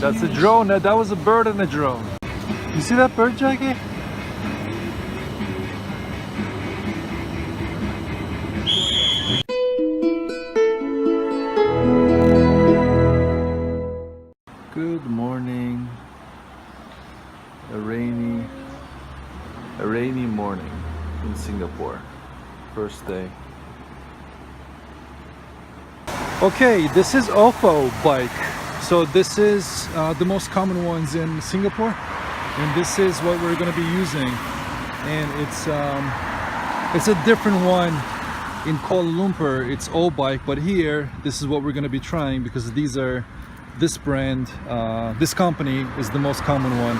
That's a drone. That was a bird in a drone. You see that bird, Jackie? Good morning. A rainy morning in Singapore. First day. Okay, this is OFO bike. So this is the most common ones in Singapore, and this is what we're going to be using. And it's a different one in Kuala Lumpur. It's O-bike, but here this is what we're going to be trying because this brand, this company is the most common one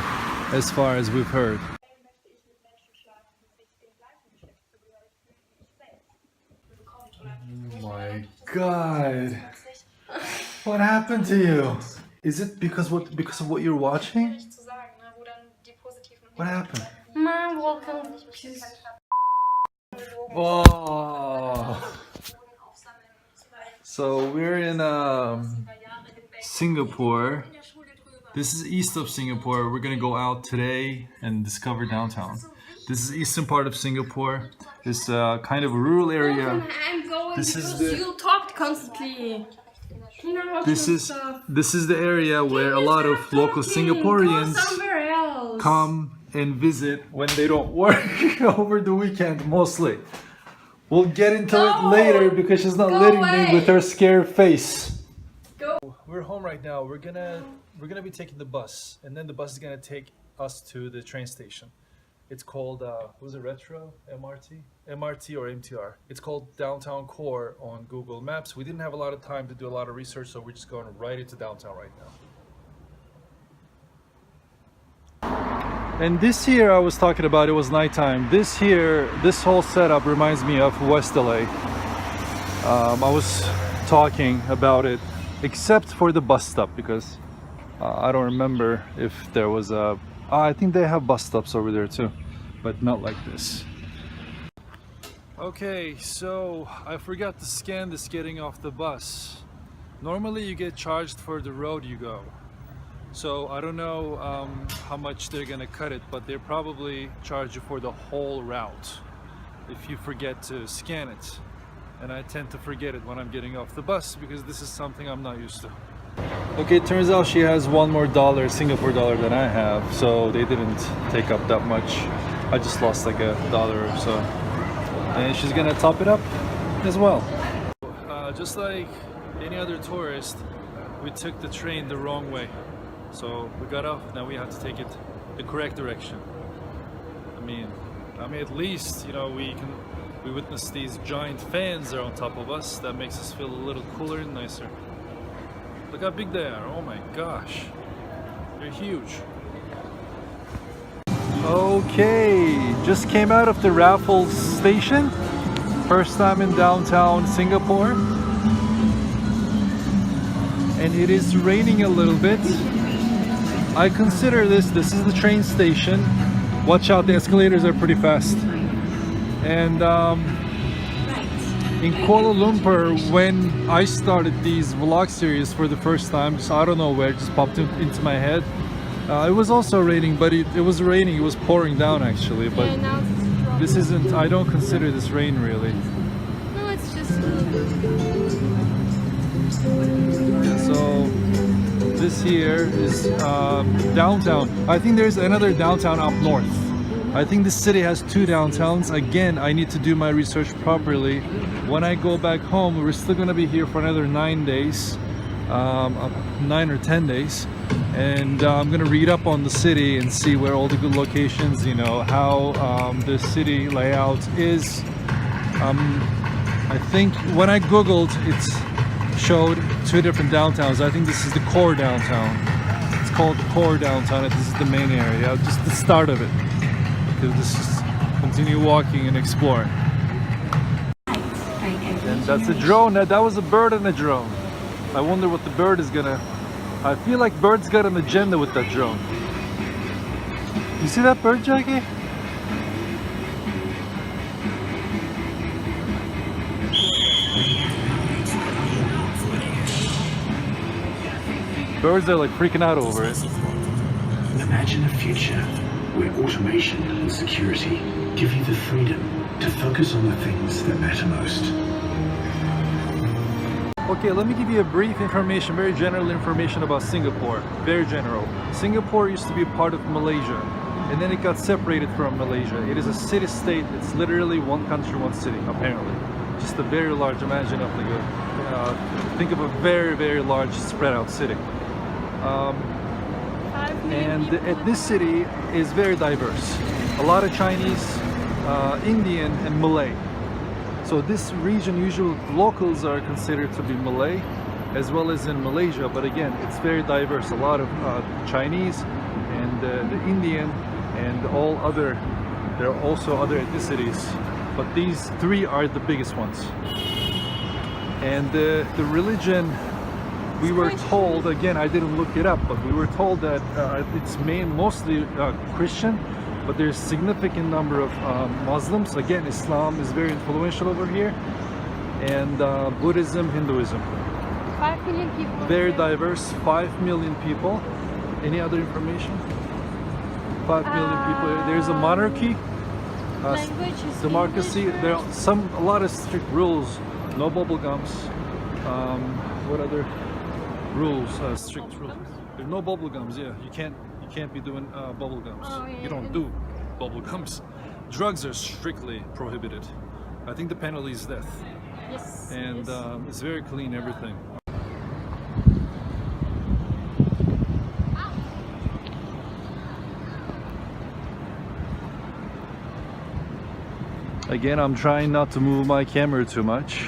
as far as we've heard. Oh my God. What happened to you? Is it because of what you're watching? What happened? Mom, welcome. Oh. So we're in Singapore. This is east of Singapore. We're gonna go out today and discover downtown. This is eastern part of Singapore. It's kind of a rural area. I'm going This is because you talked constantly. This is the area where a lot of local Singaporeans come and visit when they don't work over the weekend mostly. We'll get into it later because she's not letting me with her scared face. We're home right now. We're gonna be taking the bus, and then the bus is gonna take us to the train station. It's called was it Retro MRT or MTR? It's called Downtown Core on Google Maps. We didn't have a lot of time to do a lot of research, so we're just going right into downtown right now. And this here I was talking about, it was nighttime. This whole setup reminds me of West LA. I was talking about it, except for the bus stop, because I don't remember if there was a... I think they have bus stops over there too, but not like this. Okay, so I forgot to scan this getting off the bus. Normally you get charged for the road you go. So I don't know how much they're gonna cut it, but they probably charge you for the whole route if you forget to scan it. And I tend to forget it when I'm getting off the bus because this is something I'm not used to. Okay, it turns out she has one more Singapore dollar than I have, so they didn't take up that much. I just lost like $1 or so. And she's gonna top it up as well. Just like any other tourist, we took the train the wrong way. So we got off, now we have to take it the correct direction. I mean at least, you know, we witness these giant fans there on top of us. That makes us feel a little cooler and nicer. Look how big they are. Oh my gosh. They're huge. Okay, just came out of the Raffles station. First time in downtown Singapore. And it is raining a little bit. I consider this is the train station. Watch out, the escalators are pretty fast. And in Kuala Lumpur, when I started these vlog series for the first time, just out of nowhere, it just popped into my head. It was also raining, but it was raining, it was pouring down actually, but this isn't, I don't consider this rain really. No, it's just... Yeah, so this here is downtown. I think there's another downtown up north. I think this city has 2 downtowns. Again, I need to do my research properly. When I go back home, we're still gonna be here for another 9 days, 9 or 10 days. And I'm gonna read up on the city and see where all the good locations, you know, how the city layout is. I think when I Googled, it showed 2 different downtowns. I think this is the core downtown. It's called the core downtown, and this is the main area, just the start of it. This is continue walking and exploring. And that's a drone. That was a bird in a drone. I wonder what the bird is gonna... I feel like birds got an agenda with that drone. You see that bird, Jackie? Birds are like freaking out over it. Imagine a future where automation and security give you the freedom to focus on the things that matter most. Okay, let me give you a brief information, very general information about Singapore. Very general. Singapore used to be part of Malaysia, and then it got separated from Malaysia. It is a city-state. It's literally one country, one city, apparently. Just a very large, imagine of like think of a very, very large spread out city. And ethnicity is very diverse. A lot of Chinese, Indian, and Malay. So this region, usually locals are considered to be Malay, as well as in Malaysia. But again, it's very diverse. A lot of Chinese and the Indian and all other. There are also other ethnicities, but these three are the biggest ones. And the religion, we were told, again, I didn't look it up, but we were told that it's mostly Christian, but there's significant number of Muslims. Again, Islam is very influential over here, and Buddhism, Hinduism. 5 million people. Very diverse, 5 million people. Any other information? 5 million people. There's a monarchy, Language is democracy. English, There are a lot of strict rules. No bubble gums. What other rules? Strict rules. There's no bubble gums. Yeah, you can't be doing bubble gums. Oh, yeah, You don't do bubble gums. Drugs are strictly prohibited. I think the penalty is death. Yes. And yes. it's very clean, everything. Again, I'm trying not to move my camera too much.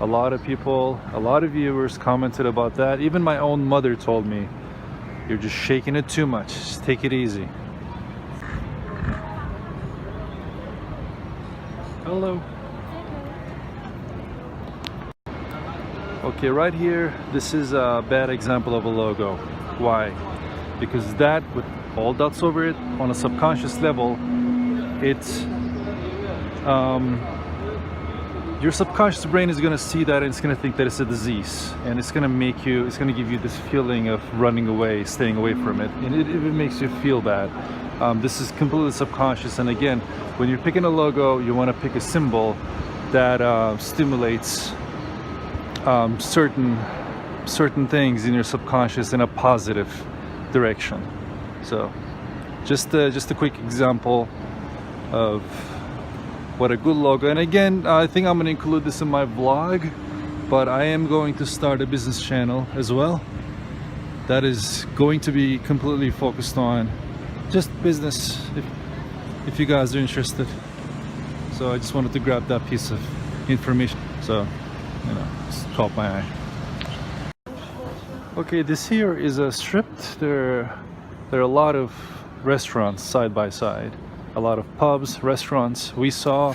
A lot of people, a lot of viewers commented about that. Even my own mother told me, you're just shaking it too much. Just take it easy. Hello. Okay, right here, this is a bad example of a logo. Why? Because that, with all dots over it, on a subconscious level, it's your subconscious brain is going to see that and it's going to think that it's a disease, and it's going to give you this feeling of running away, staying away from it, and it makes you feel bad. This is completely subconscious, and again, when you're picking a logo, you want to pick a symbol that stimulates certain things in your subconscious in a positive direction. So just a quick example of what a good logo. And again, I think I'm going to include this in my vlog, but I am going to start a business channel as well that is going to be completely focused on just business, if you guys are interested. So I just wanted to grab that piece of information, so just caught my eye. Okay, this here is a strip. There are a lot of restaurants side by side. A lot of pubs, restaurants. We saw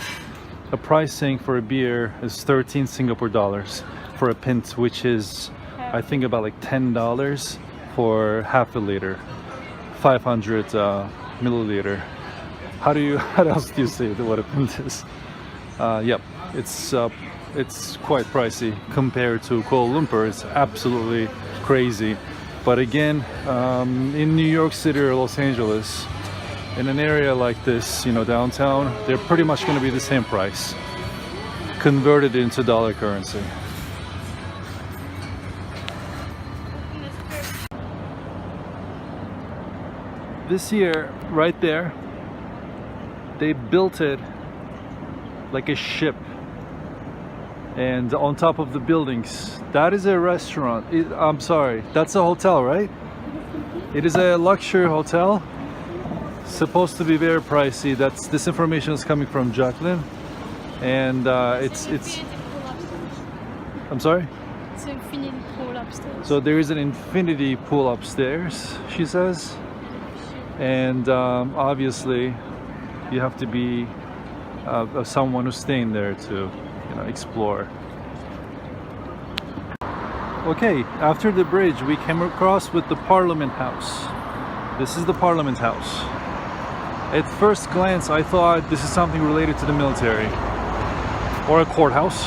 a pricing for a beer is 13 Singapore dollars for a pint, which is I think about like $10 for half a liter, 500 milliliter. How else do you say what a pint is? Yep, it's quite pricey compared to Kuala Lumpur. It's absolutely crazy. But again, in New York City or Los Angeles, in an area like this, downtown, they're pretty much going to be the same price, converted into dollar currency. This here, right there, they built it like a ship, and on top of the buildings, that is a restaurant. I'm sorry, that's a hotel, right? It is a luxury hotel. Supposed to be very pricey. This information is coming from Jacqueline, and it's I'm sorry? It's an infinity pool upstairs. So there is an infinity pool upstairs, she says, and obviously you have to be someone who's staying there to explore. Okay, after the bridge we came across with the Parliament House. This is the Parliament House. At first glance, I thought this is something related to the military or a courthouse,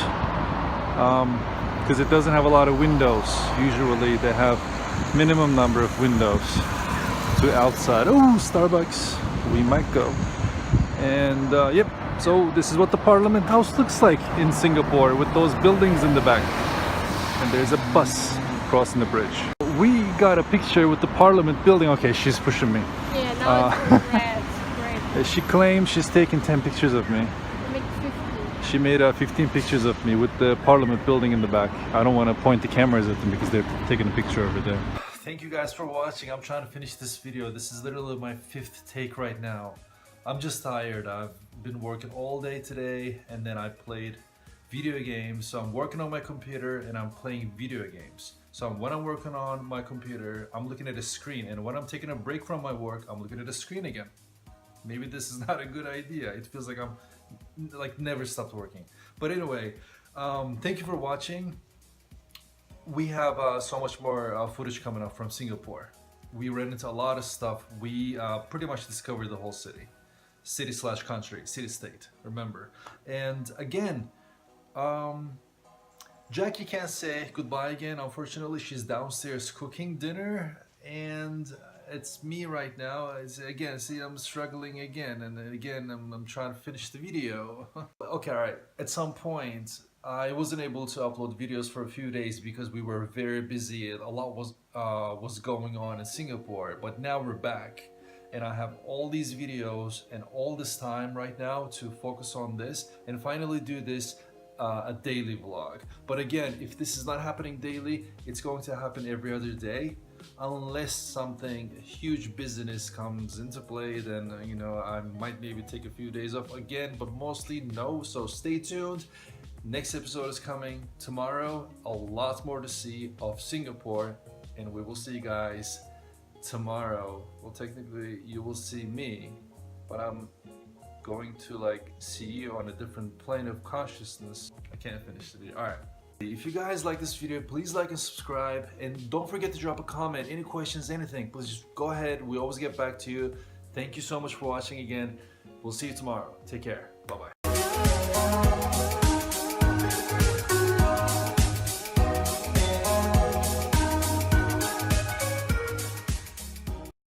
because it doesn't have a lot of windows. Usually they have minimum number of windows to outside. Oh, Starbucks, we might go. And yep, so this is what the Parliament House looks like in Singapore with those buildings in the back. And there's a bus crossing the bridge. We got a picture with the Parliament building. Okay, she's pushing me. Yeah, now it's red. Great. She claims she's taken 10 pictures of me. Make 50. She made 15 pictures of me with the Parliament building in the back. I don't want to point the cameras at them because they're taking a picture over there. Thank you guys for watching. I'm trying to finish this video. This is literally my 5th take right now. I'm just tired. I've been working all day today and then I played video games. So I'm working on my computer and I'm playing video games. So when I'm working on my computer, I'm looking at a screen, and when I'm taking a break from my work, I'm looking at a screen again. Maybe this is not a good idea. It feels like I'm like never stopped working. But anyway, thank you for watching. We have so much more footage coming up from Singapore. We ran into a lot of stuff. We pretty much discovered the whole city/country, city-state, remember. And again, Jackie can't say goodbye again. Unfortunately, she's downstairs cooking dinner, and it's me right now. Again, see, I'm struggling again, and again, I'm trying to finish the video. Okay, all right. At some point, I wasn't able to upload videos for a few days because we were very busy. A lot was going on in Singapore, but now we're back. And I have all these videos and all this time right now to focus on this and finally do this a daily vlog. But again, if this is not happening daily, it's going to happen every other day, unless something huge business comes into play. Then you know, I might maybe take a few days off again, but mostly no. So stay tuned. Next episode is coming tomorrow. A lot more to see of Singapore, and we will see you guys tomorrow. Well, technically you will see me, but I'm going to like see you on a different plane of consciousness. I can't finish the video. All right, if you guys like this video, please like and subscribe, and don't forget to drop a comment. Any questions, anything, please just go ahead. We always get back to you. Thank you so much for watching again. We'll see you tomorrow. Take care. Bye bye.